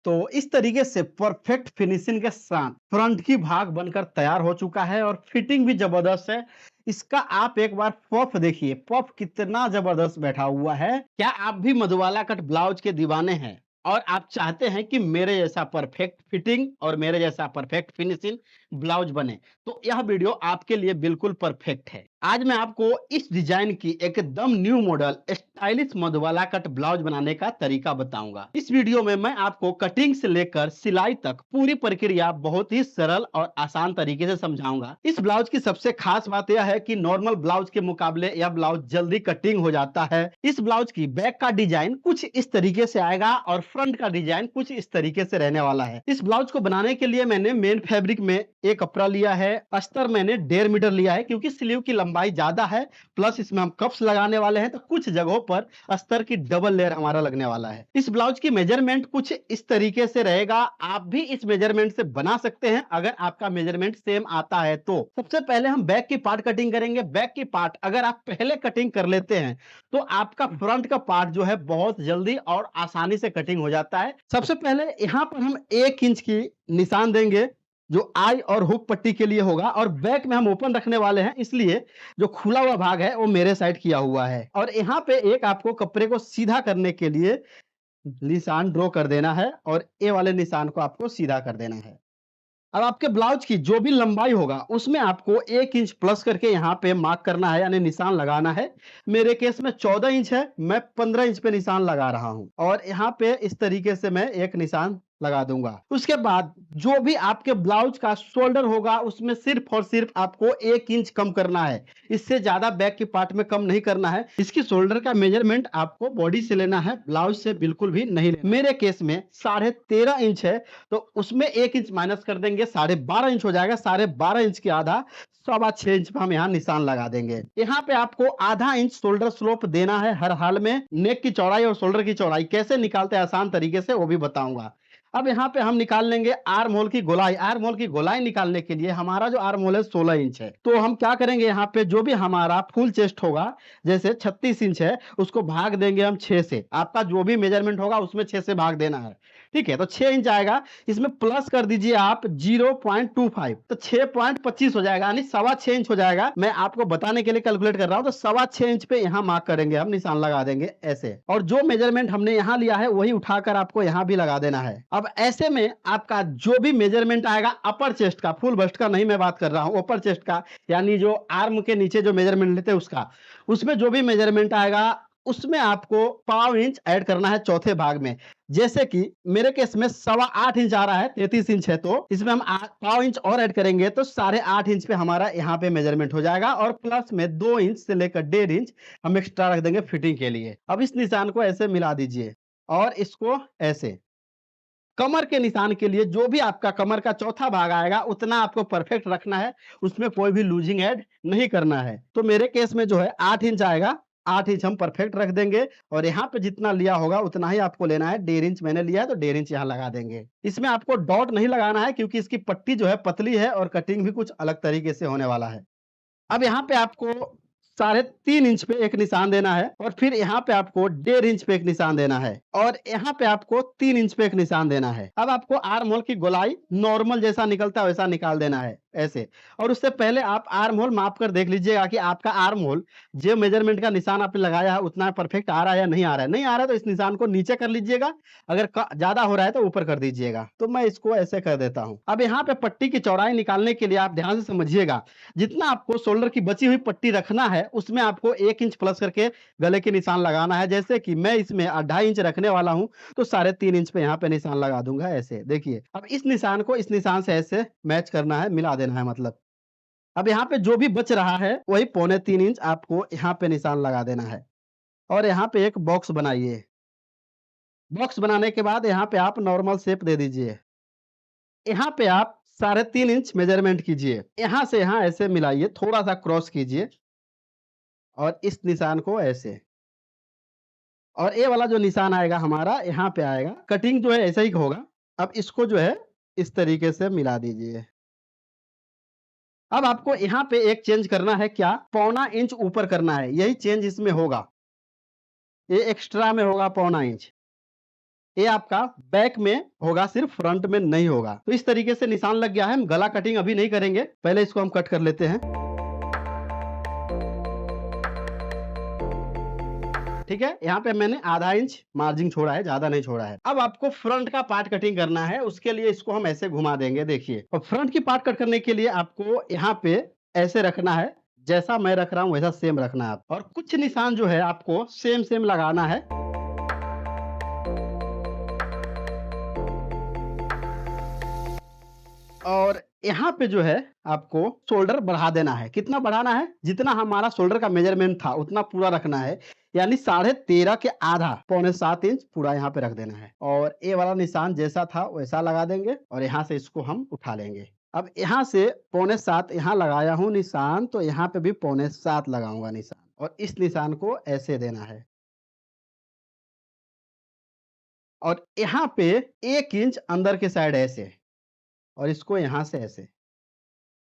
तो इस तरीके से परफेक्ट फिनिशिंग के साथ फ्रंट की भाग बनकर तैयार हो चुका है और फिटिंग भी जबरदस्त है। इसका आप एक बार पफ देखिए, पफ कितना जबरदस्त बैठा हुआ है। क्या आप भी मधुबाला कट ब्लाउज के दीवाने हैं और आप चाहते हैं कि मेरे जैसा परफेक्ट फिटिंग और मेरे जैसा परफेक्ट फिनिशिंग ब्लाउज बने, तो यह वीडियो आपके लिए बिल्कुल परफेक्ट है। आज मैं आपको इस डिजाइन की एकदम new model stylish Madhubala cut blouse बनाने का तरीका बताऊंगा। इस वीडियो में मैं आपको कटिंग से लेकर सिलाई तक पूरी प्रक्रिया बहुत ही सरल और आसान तरीके से समझाऊंगा। इस ब्लाउज की सबसे खास बात यह है कि नॉर्मल ब्लाउज के मुकाबले यह ब्लाउज जल्दी कटिंग हो जाता है। इस ब्लाउज की बैक का डिजाइन कुछ इस तरीके से आएगा और फ्रंट का डिजाइन कुछ इस तरीके से रहने वाला है। इस ब्लाउज को बनाने के लिए मैंने मेन फैब्रिक में एक कपड़ा लिया है, अस्तर मैंने 1.5 मीटर लिया है क्योंकि स्लीव की लंबाई ज्यादा है, प्लस इसमें हम कप्स लगाने वाले हैं तो कुछ जगहों पर अस्तर की डबल लेयर हमारा लगने वाला है। इस ब्लाउज की मेजरमेंट कुछ इस तरीके से रहेगा। आप भी इस मेजरमेंट से बना सकते हैं अगर आपका मेजरमेंट सेम आता है तो। सबसे पहले हम बैक की पार्ट कटिंग करेंगे। बैक की पार्ट अगर आप पहले कटिंग कर लेते हैं तो आपका फ्रंट का पार्ट जो है बहुत जल्दी और आसानी से कटिंग हो जाता है। सबसे पहले यहां पर हम 1 इंच की निशान देंगे जो आई और हुक पट्टी के लिए होगा, और बैक में हम ओपन रखने वाले हैं इसलिए जो खुला हुआ भाग है वो मेरे साइड किया हुआ है। और यहाँ पे एक आपको कपड़े को सीधा करने के लिए निशान ड्रॉ कर देना है और ये वाले निशान को आपको सीधा कर देना है। अब आपके ब्लाउज की जो भी लंबाई होगा उसमें आपको 1 इंच प्लस करके यहाँ पे मार्क करना है, यानी निशान लगाना है। मेरे केस में 14 इंच है, मैं 15 इंच पे निशान लगा रहा हूँ और यहाँ पे इस तरीके से मैं एक निशान लगा दूंगा। उसके बाद जो भी आपके ब्लाउज का शोल्डर होगा उसमें सिर्फ और सिर्फ आपको 1 इंच कम करना है, इससे ज्यादा बैक के पार्ट में कम नहीं करना है। इसकी शोल्डर का मेजरमेंट आपको बॉडी से लेना है, ब्लाउज से बिल्कुल भी नहीं लेना। मेरे केस में 13.5 इंच है तो उसमें 1 इंच माइनस कर देंगे, 12.5 इंच हो जाएगा। 12.5 इंच के आधा 6.25 इंच पे हम यहाँ निशान लगा देंगे। यहाँ पे आपको आधा इंच शोल्डर स्लोप देना है हर हाल में। नेक की चौड़ाई और शोल्डर की चौड़ाई कैसे निकालते हैं आसान तरीके से वो भी बताऊंगा। अब यहाँ पे हम निकाल लेंगे आर्म होल की गोलाई। आर्म होल की गोलाई निकालने के लिए हमारा जो आर्म होल है 16 इंच है, तो हम क्या करेंगे, यहाँ पे जो भी हमारा फुल चेस्ट होगा जैसे 36 इंच है उसको भाग देंगे हम 6 से। आपका जो भी मेजरमेंट होगा उसमें 6 से भाग देना है, ठीक है। तो 6 इंच आएगा, इसमें प्लस कर दीजिए आप 0.25 तो 6.25 हो जाएगा, यानी 6.25 इंच हो जाएगा। मैं आपको बताने के लिए कैलकुलेट कर रहा हूं, तो 6.25 इंच पे यहाँ मार्क करेंगे, हम निशान लगा देंगे ऐसे। और जो मेजरमेंट हमने यहाँ लिया है वही उठाकर आपको यहाँ भी लगा देना है। अब ऐसे में आपका जो भी मेजरमेंट आएगा अपर चेस्ट का, फुल बस्ट का नहीं मैं बात कर रहा हूं, अपर चेस्ट का यानी जो आर्म के नीचे जो मेजरमेंट लेते हैं उसका, उसमें जो भी मेजरमेंट आएगा उसमें आपको 0.5 इंच ऐड करना है चौथे भाग में। जैसे कि मेरे केस में 8.25 इंच आ रहा है, 33 इंच है, तो इसमें हम 0.5 इंच और ऐड करेंगे तो 8.5 इंच पे हमारा यहाँ पे मेजरमेंट हो जाएगा। और प्लस में 2 इंच से लेकर 1.5 इंच हम एक्स्ट्रा रख देंगे फिटिंग के लिए। अब इस निशान को ऐसे मिला दीजिए और इसको ऐसे। कमर के निशान के लिए जो भी आपका कमर का चौथा भाग आएगा उतना आपको परफेक्ट रखना है, उसमें कोई भी लूजिंग ऐड नहीं करना है। तो मेरे केस में जो है 8 इंच आएगा, 8 इंच हम परफेक्ट रख देंगे और यहाँ पे जितना लिया होगा उतना ही आपको लेना है। 1.5 इंच मैंने लिया है तो 1.5 इंच यहाँ लगा देंगे। इसमें आपको डॉट नहीं लगाना है क्योंकि इसकी पट्टी जो है पतली है और कटिंग भी कुछ अलग तरीके से होने वाला है। अब यहाँ पे आपको 3.5 इंच पे एक निशान देना है और फिर यहाँ पे आपको 1.5 इंच पे एक निशान देना है और यहाँ पे आपको 3 इंच पे एक निशान देना है। अब आपको आर्म होल की गोलाई नॉर्मल जैसा निकलता है वैसा निकाल देना है ऐसे। और उससे पहले आप आर्म होल माप कर देख लीजिएगा कि आपका आर्म होल जो मेजरमेंट का निशान आपने लगाया है उतना परफेक्ट आ रहा है या नहीं आ रहा है। नहीं आ रहा है तो इस निशान को नीचे कर लीजिएगा, अगर ज्यादा हो रहा है तो ऊपर कर दीजिएगा। तो मैं इसको ऐसे कर देता हूं। अब यहाँ पे पट्टी की चौड़ाई निकालने के लिए आप ध्यान से समझिएगा, जितना आपको शोल्डर की बची हुई पट्टी रखना है उसमें आपको 1 इंच प्लस करके गले के निशान लगाना है। जैसे कि मैं इसमें 2.5 इंच रखने वाला हूं तो 3.5 इंच पे यहाँ पे निशान लगा दूंगा ऐसे। देखिए अब इस निशान को इस निशान से ऐसे मैच करना है, मिला देना है मतलब। अब यहाँ पे जो भी बच रहा है वही 3.25 इंच आपको यहाँ पे निशान लगा देना है और यहाँ पे एक बॉक्स बनाइए। बॉक्स बनाने के बाद यहाँ पे आप नॉर्मल शेप दे दीजिए। यहाँ पे आप 3.5 इंच मेजरमेंट कीजिए, यहाँ से यहाँ ऐसे मिलाइए, थोड़ा सा क्रॉस कीजिए और इस निशान को ऐसे। और ये वाला जो निशान आएगा हमारा यहाँ पे आएगा। कटिंग जो है ऐसा ही होगा। अब इसको जो है इस तरीके से मिला दीजिए। अब आपको यहाँ पे एक चेंज करना है, क्या, 0.25 इंच ऊपर करना है, यही चेंज इसमें होगा, ये एक्स्ट्रा में होगा 0.25 इंच। ये आपका बैक में होगा, सिर्फ फ्रंट में नहीं होगा। तो इस तरीके से निशान लग गया है। हम गला कटिंग अभी नहीं करेंगे, पहले इसको हम कट कर लेते हैं। ठीक है, यहाँ पे मैंने आधा इंच मार्जिन छोड़ा है, ज्यादा नहीं छोड़ा है। अब आपको फ्रंट का पार्ट कटिंग करना है, उसके लिए इसको हम ऐसे घुमा देंगे। देखिए, और फ्रंट की पार्ट कट करने के लिए आपको यहाँ पे ऐसे रखना है, जैसा मैं रख रहा हूँ वैसा सेम रखना है। और कुछ निशान जो है आपको सेम सेम लगाना है। और यहाँ पे जो है आपको शोल्डर बढ़ा देना है। कितना बढ़ाना है? जितना हमारा शोल्डर का मेजरमेंट था उतना पूरा रखना है, यानी 13.5 के आधा, 6.25 इंच पूरा यहाँ पे रख देना है। और ये वाला निशान जैसा था वैसा लगा देंगे और यहाँ से इसको हम उठा लेंगे। अब यहाँ से 6.25 यहाँ लगाया हूँ निशान, तो यहाँ पे भी 6.25 लगाऊंगा निशान, और इस निशान को ऐसे देना है। और यहाँ पे 1 इंच अंदर के साइड ऐसे, और इसको यहाँ से ऐसे।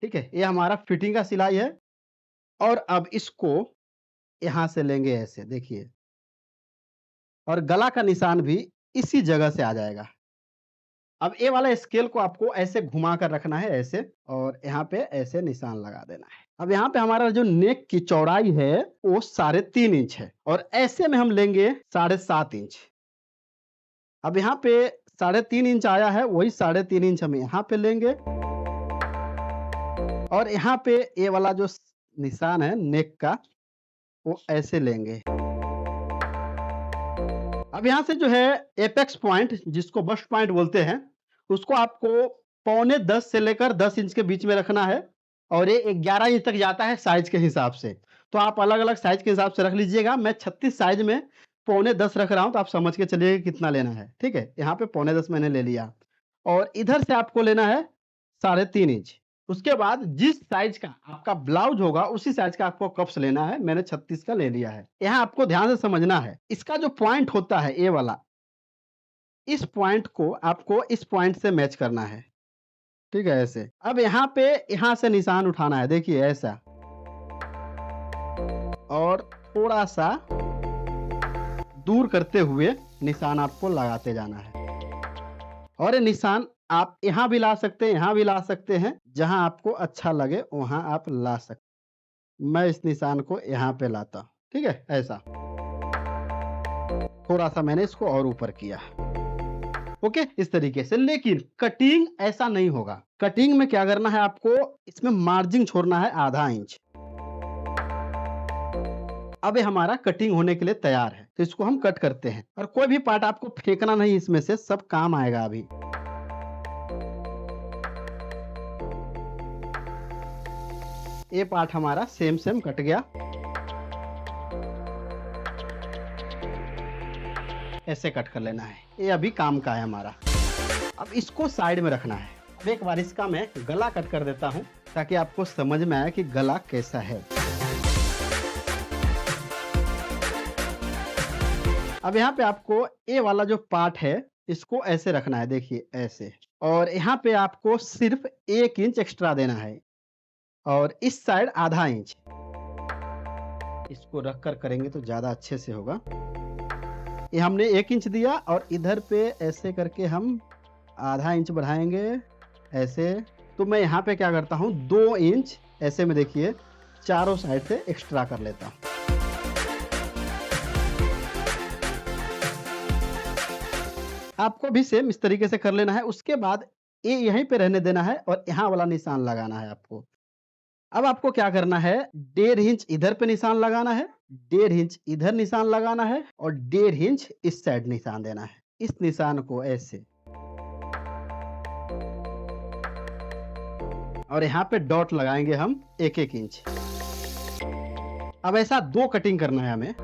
ठीक है, ये हमारा फिटिंग का सिलाई है। और अब इसको यहाँ से लेंगे ऐसे, देखिए, और गला का निशान भी इसी जगह से आ जाएगा। अब ये वाला स्केल को आपको ऐसे घुमा कर रखना है ऐसे, और यहाँ पे ऐसे निशान लगा देना है। अब यहाँ पे हमारा जो नेक की चौड़ाई है वो 3.5 इंच है, और ऐसे में हम लेंगे 7.5 इंच। अब यहाँ पे 3.5 इंच आया है, वही 3.5 इंच हम यहाँ पे लेंगे, और यहाँ पे ये वाला जो निशान है नेक का वो ऐसे लेंगे। अब यहाँ से जो है एपेक्स पॉइंट, जिसको बस्ट पॉइंट बोलते हैं, उसको आपको 9.25 से लेकर 10 इंच के बीच में रखना है, और ये 11 इंच तक जाता है साइज के हिसाब से। तो आप अलग अलग साइज के हिसाब से रख लीजिएगा। मैं 36 साइज में 9.25 रख रहा हूँ, तो आप समझ के चलिए कितना लेना है। ठीक है, यहाँ पे 9.25 मैंने ले लिया, और इधर से आपको लेना है 3.5 इंच। उसके बाद जिस साइज का आपका ब्लाउज होगा उसी साइज का आपको कप्स लेना है। मैंने 36 का ले लिया है। यहाँ आपको ध्यान से समझना है, इसका जो पॉइंट होता है ये वाला, इस पॉइंट को आपको इस पॉइंट से मैच करना है। ठीक है, ऐसे। अब यहाँ पे यहाँ से निशान उठाना है, देखिए ऐसा, और थोड़ा सा दूर करते हुए निशान आपको लगाते जाना है। और ये निशान आप यहाँ भी ला सकते हैं, यहाँ भी ला सकते हैं, जहां आपको अच्छा लगे वहां आप ला सकते। मैं इस निशान को यहाँ पे लाता हूँ। ठीक है, ऐसा थोड़ा सा मैंने इसको और ऊपर किया। ओके, इस तरीके से। लेकिन कटिंग ऐसा नहीं होगा। कटिंग में क्या करना है आपको, इसमें मार्जिन छोड़ना है आधा इंच। अब ये हमारा कटिंग होने के लिए तैयार है, तो इसको हम कट करते हैं। और कोई भी पार्ट आपको फेंकना नहीं, इसमें से सब काम आएगा। अभी ये पार्ट हमारा सेम सेम कट गया, ऐसे कट कर लेना है। ये अभी काम का है हमारा। अब इसको साइड में रखना है। अब एक बार इसका मैं गला कट कर देता हूं, ताकि आपको समझ में आए कि गला कैसा है। अब यहाँ पे आपको ये वाला जो पार्ट है इसको ऐसे रखना है, देखिए ऐसे। और यहाँ पे आपको सिर्फ 1 इंच एक्स्ट्रा देना है, और इस साइड आधा इंच। इसको रख कर करेंगे तो ज्यादा अच्छे से होगा। ये हमने 1 इंच दिया, और इधर पे ऐसे करके हम आधा इंच बढ़ाएंगे ऐसे। तो मैं यहाँ पे क्या करता हूँ, 2 इंच ऐसे में, देखिए, चारों साइड से एक्स्ट्रा कर लेता हूँ। आपको भी सेम इस तरीके से कर लेना है। उसके बाद ये यहीं पे रहने देना है, और यहाँ वाला निशान लगाना है आपको। अब आपको क्या करना है, 1.5 इंच इधर पे निशान लगाना है, 1.5 इंच इधर निशान लगाना है, और 1.5 इंच इस साइड निशान देना है। इस निशान को ऐसे, और यहाँ पे डॉट लगाएंगे हम 1-1 इंच। अब ऐसा 2 कटिंग करना है हमें,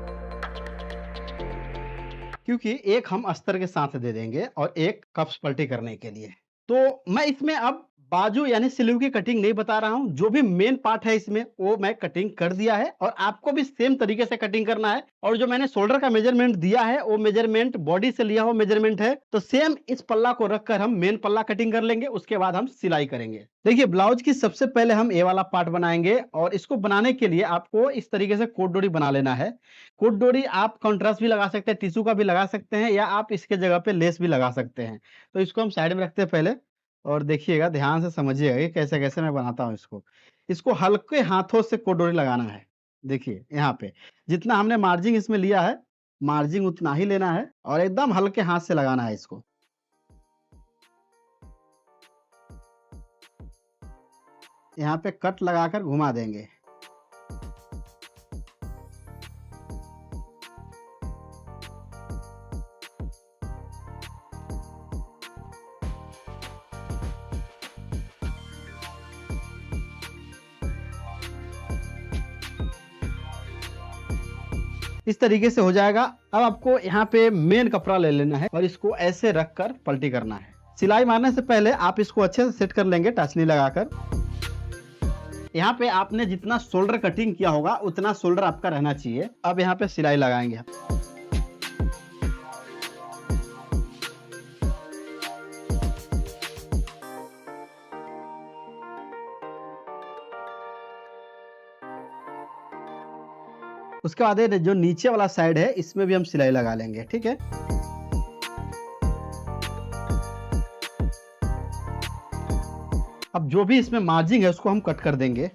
क्योंकि एक हम अस्तर के साथ दे देंगे और एक कप्स पलटी करने के लिए। तो मैं इसमें अब बाजू यानी स्लीव की कटिंग नहीं बता रहा हूँ, जो भी मेन पार्ट है इसमें वो मैं कटिंग कर दिया है और आपको भी सेम तरीके से कटिंग करना है। और जो मैंने शोल्डर का मेजरमेंट दिया है वो मेजरमेंट बॉडी से लिया हुआ मेजरमेंट है, तो सेम इस पल्ला को रखकर हम मेन पल्ला कटिंग कर लेंगे, उसके बाद हम सिलाई करेंगे। देखिए ब्लाउज की सबसे पहले हम ये वाला पार्ट बनाएंगे और इसको बनाने के लिए आपको इस तरीके से कोट डोरी बना लेना है। कोट डोरी आप कंट्रास्ट भी लगा सकते हैं, टिश्यू का भी लगा सकते हैं या आप इसके जगह पे लेस भी लगा सकते हैं। तो इसको हम साइड में रखते हैं पहले और देखिएगा ध्यान से समझिएगा कि कैसे-कैसे मैं बनाता हूँ इसको। इसको हल्के हाथों से कोट डोरी लगाना है। देखिए यहाँ पे जितना हमने मार्जिन इसमें लिया है, मार्जिन उतना ही लेना है और एकदम हल्के हाथ से लगाना है इसको। यहाँ पे कट लगाकर घुमा देंगे। इस तरीके से हो जाएगा। अब आपको यहाँ पे मेन कपड़ा ले लेना है और इसको ऐसे रखकर पलटी करना है। सिलाई मारने से पहले आप इसको अच्छे से सेट कर लेंगे टाचनी लगाकर। यहाँ पे आपने जितना शोल्डर कटिंग किया होगा उतना शोल्डर आपका रहना चाहिए। अब यहाँ पे सिलाई लगाएंगे आप। उसके बाद ये जो नीचे वाला साइड है इसमें भी हम सिलाई लगा लेंगे, ठीक है। अब जो भी इसमें मार्जिन है उसको हम कट कर देंगे।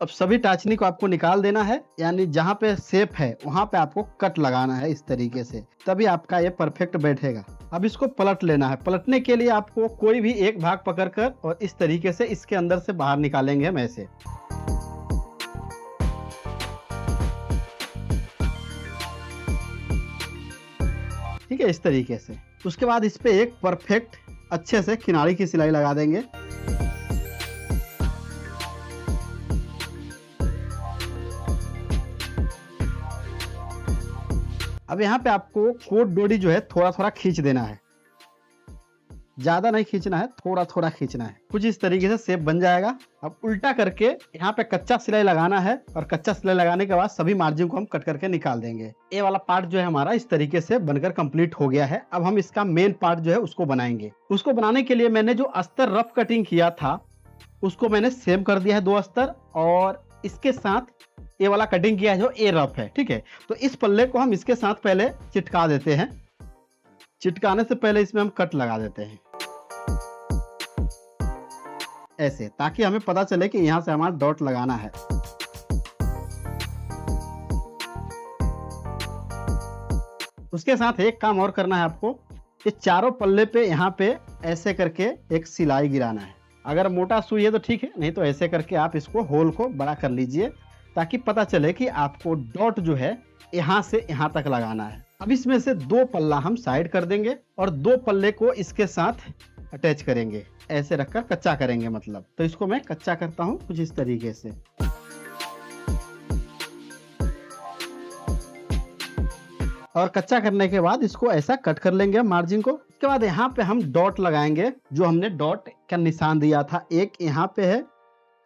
अब सभी टाचनी को आपको निकाल देना है, यानी जहाँ पे शेप है वहां पे आपको कट लगाना है इस तरीके से, तभी आपका ये परफेक्ट बैठेगा। अब इसको पलट लेना है। पलटने के लिए आपको कोई भी एक भाग पकड़कर और इस तरीके से इसके अंदर से बाहर निकालेंगे हम ऐसे। ठीक है, इस तरीके से। उसके बाद इस पे एक परफेक्ट अच्छे से किनारी की सिलाई लगा देंगे। अब यहाँ पे आपको कोट डोरी जो है थोड़ा-थोड़ा खींच देना है। ज़्यादा नहीं खींचना है, थोड़ा-थोड़ा खींचना है। कुछ इस तरीके से शेप बन जाएगा। अब उल्टा करके यहाँ पे कच्चा सिलाई लगाना है और कच्चा सिलाई लगाने के बाद सभी मार्जिन को हम कट करके निकाल देंगे। ये वाला पार्ट जो है हमारा इस तरीके से बनकर कंप्लीट हो गया है। अब हम इसका मेन पार्ट जो है उसको बनाएंगे। उसको बनाने के लिए मैंने जो अस्तर रफ कटिंग किया था उसको मैंने सेम कर दिया है 2 अस्तर और इसके साथ ये वाला कटिंग किया है जो ए रफ है, ठीक है। तो इस पल्ले को हम इसके साथ पहले चिटका देते हैं। चिटकाने से पहले इसमें हम कट लगा देते हैं ऐसे, ताकि हमें पता चले कि यहाँ से हमारा डॉट लगाना है। उसके साथ एक काम और करना है आपको, ये चारों पल्ले पे यहाँ पे ऐसे करके एक सिलाई गिराना है। अगर मोटा सुई है तो ठीक है, नहीं तो ऐसे करके आप इसको होल को बड़ा कर लीजिए ताकि पता चले कि आपको डॉट जो है यहाँ से यहाँ तक लगाना है। अब इसमें से 2 पल्ला हम साइड कर देंगे और 2 पल्ले को इसके साथ अटैच करेंगे, ऐसे रखकर कच्चा करेंगे मतलब। तो इसको मैं कच्चा करता हूँ कुछ इस तरीके से। और कच्चा करने के बाद इसको ऐसा कट कर लेंगे मार्जिन को। इसके बाद यहाँ पे हम डॉट लगाएंगे, जो हमने डॉट का निशान दिया था। एक यहाँ पे है,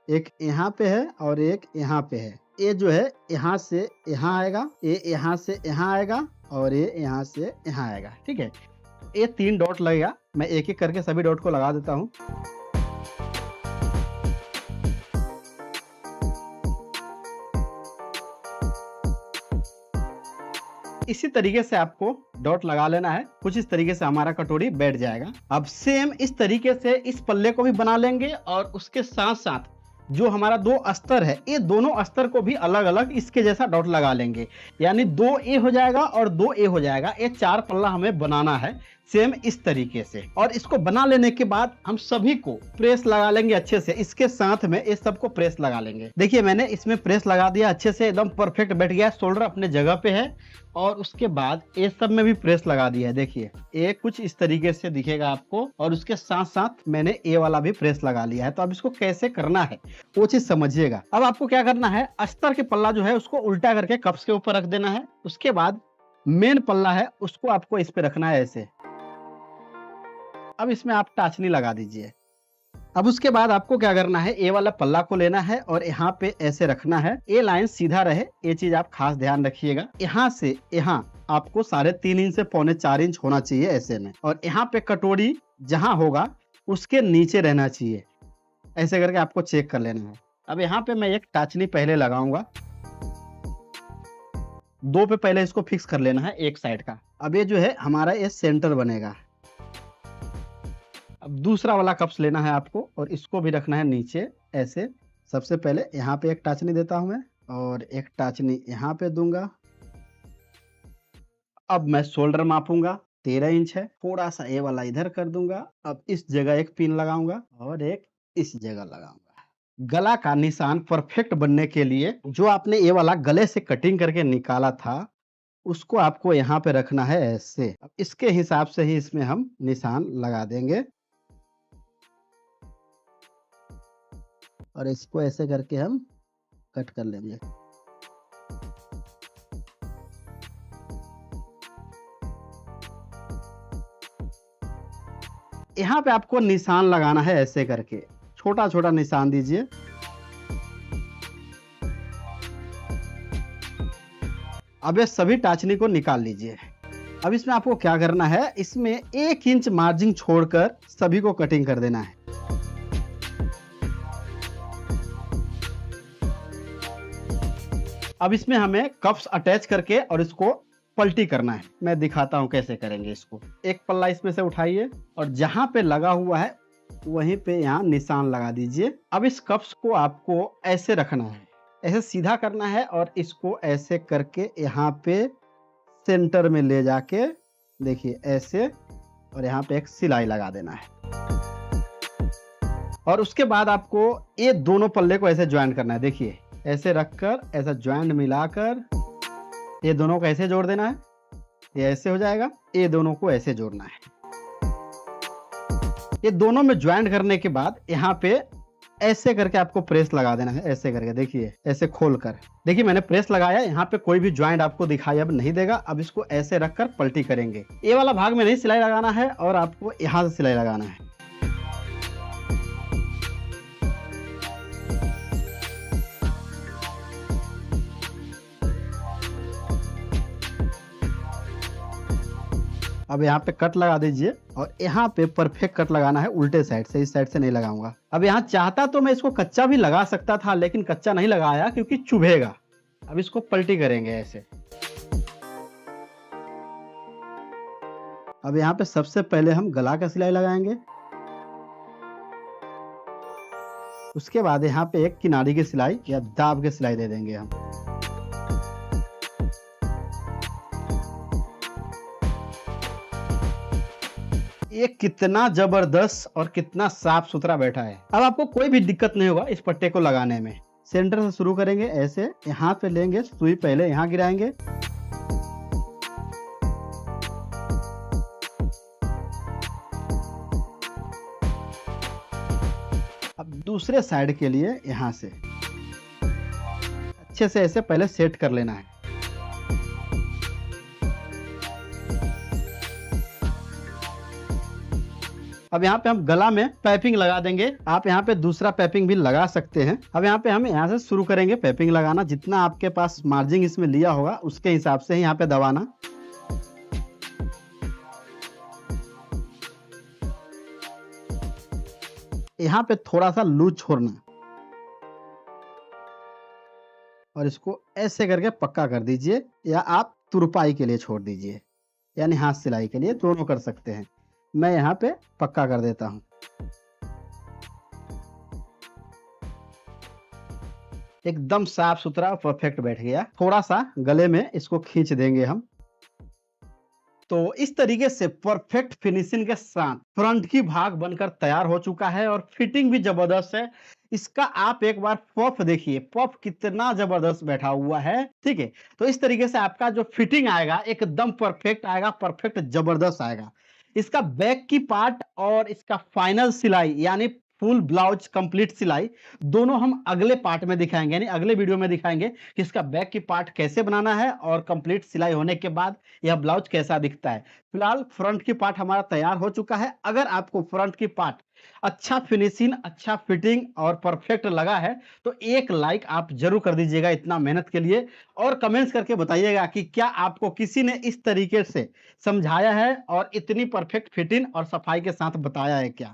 एक यहाँ पे है और एक यहाँ पे है। ये जो है यहाँ से यहाँ आएगा, ये यहाँ से यहाँ आएगा और ये यहाँ से यहाँ आएगा, ठीक है। ये 3 डॉट लगेगा। मैं एक एक करके सभी डॉट को लगा देता हूँ। इसी तरीके से आपको डॉट लगा लेना है। कुछ इस तरीके से हमारा कटोरी बैठ जाएगा। अब सेम इस तरीके से इस पल्ले को भी बना लेंगे और उसके साथ साथ जो हमारा 2 अस्तर है, ये दोनों अस्तर को भी अलग अलग इसके जैसा डॉट लगा लेंगे, यानी 2 ए हो जाएगा और 2 ए हो जाएगा। ये 4 पल्ला हमें बनाना है सेम इस तरीके से। और इसको बना लेने के बाद हम सभी को प्रेस लगा लेंगे अच्छे से। इसके साथ में ये सबको प्रेस लगा लेंगे। देखिए मैंने इसमें प्रेस लगा दिया अच्छे से, एकदम परफेक्ट बैठ गया। शोल्डर अपने जगह पे है और उसके बाद ये सब में भी प्रेस लगा दिया है। देखिए ये कुछ इस तरीके से दिखेगा आपको और उसके साथ साथ मैंने ये वाला भी प्रेस लगा लिया है। तो अब इसको कैसे करना है वो चीज समझिएगा। अब आपको क्या करना है, अस्तर के पल्ला जो है उसको उल्टा करके कप्स के ऊपर रख देना है। उसके बाद मेन पल्ला है उसको आपको इस पे रखना है ऐसे। अब इसमें आप टाचनी लगा दीजिए। अब उसके बाद आपको क्या करना है, ए वाला पल्ला को लेना है और यहाँ पे ऐसे रखना है, ए लाइन सीधा रहे, ये चीज आप खास ध्यान रखिएगा। यहाँ से यहाँ आपको 3.5 इंच से 3.25 इंच होना चाहिए ऐसे में, और यहाँ पे कटोरी जहाँ होगा उसके नीचे रहना चाहिए। ऐसे करके आपको चेक कर लेना है। अब यहाँ पे मैं एक टाचनी पहले लगाऊंगा, 2 पे पहले इसको फिक्स कर लेना है एक साइड का। अब ये जो है हमारा ये सेंटर बनेगा। अब दूसरा वाला कप्स लेना है आपको और इसको भी रखना है नीचे ऐसे। सबसे पहले यहाँ पे एक टाचनी देता हूं मैं और एक टाचनी यहाँ पे दूंगा। अब मैं शोल्डर मापूंगा, 13 इंच है, थोड़ा सा ये वाला इधर कर दूंगा। अब इस जगह एक पिन लगाऊंगा और एक इस जगह लगाऊंगा। गला का निशान परफेक्ट बनने के लिए जो आपने ये वाला गले से कटिंग करके निकाला था उसको आपको यहाँ पे रखना है ऐसे। अब इसके हिसाब से ही इसमें हम निशान लगा देंगे और इसको ऐसे करके हम कट कर लेंगे। यहाँ पे आपको निशान लगाना है ऐसे करके, छोटा छोटा निशान दीजिए। अब ये सभी टाचनी को निकाल लीजिए। अब इसमें आपको क्या करना है, इसमें 1 इंच मार्जिन छोड़कर सभी को कटिंग कर देना है। अब इसमें हमें कप्स अटैच करके और इसको पलटी करना है। मैं दिखाता हूं कैसे करेंगे इसको। एक पल्ला इसमें से उठाइए और जहां पे लगा हुआ है वहीं पे यहाँ निशान लगा दीजिए। अब इस कप्स को आपको ऐसे रखना है, ऐसे सीधा करना है और इसको ऐसे करके यहाँ पे सेंटर में ले जाके देखिए ऐसे, और यहाँ पे एक सिलाई लगा देना है। और उसके बाद आपको ये दोनों पल्ले को ऐसे ज्वाइन करना है। देखिए ऐसे रखकर ऐसा ज्वाइंट मिलाकर ये दोनों को ऐसे जोड़ देना है, ये ऐसे हो जाएगा। ये दोनों को ऐसे जोड़ना है। ये दोनों में ज्वाइंट करने के बाद यहाँ पे ऐसे करके आपको प्रेस लगा देना है। ऐसे करके देखिए, ऐसे खोलकर देखिए मैंने प्रेस लगाया, यहाँ पे कोई भी ज्वाइंट आपको दिखाई अब नहीं देगा। अब इसको ऐसे रखकर पलटी करेंगे। ये वाला भाग में नहीं सिलाई लगाना है और आपको यहाँ से सिलाई लगाना है। अब यहाँ पे कट लगा दीजिए और यहाँ पे परफेक्ट कट लगाना है उल्टे साइड से, इस साइड से नहीं लगाऊंगा। अब यहाँ चाहता तो मैं इसको कच्चा भी लगा सकता था, लेकिन कच्चा नहीं लगाया क्योंकि चुभेगा। अब इसको पलटी करेंगे ऐसे। अब यहाँ पे सबसे पहले हम गला का सिलाई लगाएंगे, उसके बाद यहाँ पे एक किनारी की सिलाई या दाब के सिलाई दे देंगे हम। ये कितना जबरदस्त और कितना साफ सुथरा बैठा है। अब आपको कोई भी दिक्कत नहीं होगा इस पट्टे को लगाने में। सेंटर से शुरू करेंगे ऐसे, यहाँ पे लेंगे सुई, पहले यहाँ गिराएंगे, अब दूसरे साइड के लिए यहाँ से अच्छे से ऐसे पहले सेट कर लेना है। अब यहाँ पे हम गला में पाइपिंग लगा देंगे। आप यहाँ पे दूसरा पाइपिंग भी लगा सकते हैं। अब यहाँ पे हम यहाँ से शुरू करेंगे पाइपिंग लगाना। जितना आपके पास मार्जिन इसमें लिया होगा उसके हिसाब से यहाँ पे दबाना। यहाँ पे थोड़ा सा लूज छोड़ना और इसको ऐसे करके पक्का कर दीजिए, या आप तुरपाई के लिए छोड़ दीजिए, यानी हाथ सिलाई के लिए, दोनों कर सकते हैं। मैं यहाँ पे पक्का कर देता हूँ। एकदम साफ सुथरा परफेक्ट बैठ गया। थोड़ा सा गले में इसको खींच देंगे हम। तो इस तरीके से परफेक्ट फिनिशिंग के साथ फ्रंट की भाग बनकर तैयार हो चुका है और फिटिंग भी जबरदस्त है। इसका आप एक बार पफ देखिए, पफ कितना जबरदस्त बैठा हुआ है। ठीक है, तो इस तरीके से आपका जो फिटिंग आएगा एकदम परफेक्ट आएगा, परफेक्ट जबरदस्त आएगा। इसका बैक की पार्ट और इसका फाइनल सिलाई यानी फुल ब्लाउज कंप्लीट सिलाई दोनों हम अगले पार्ट में दिखाएंगे, यानी अगले वीडियो में दिखाएंगे कि इसका बैक की पार्ट कैसे बनाना है और कंप्लीट सिलाई होने के बाद यह ब्लाउज कैसा दिखता है। फिलहाल फ्रंट की पार्ट हमारा तैयार हो चुका है। अगर आपको फ्रंट की पार्ट अच्छा फिनिशिंग, अच्छा फिटिंग और परफेक्ट लगा है तो एक लाइक आप जरूर कर दीजिएगा इतना मेहनत के लिए, और कमेंट्स करके बताइएगा कि क्या आपको किसी ने इस तरीके से समझाया है और इतनी परफेक्ट फिटिंग और सफाई के साथ बताया है क्या।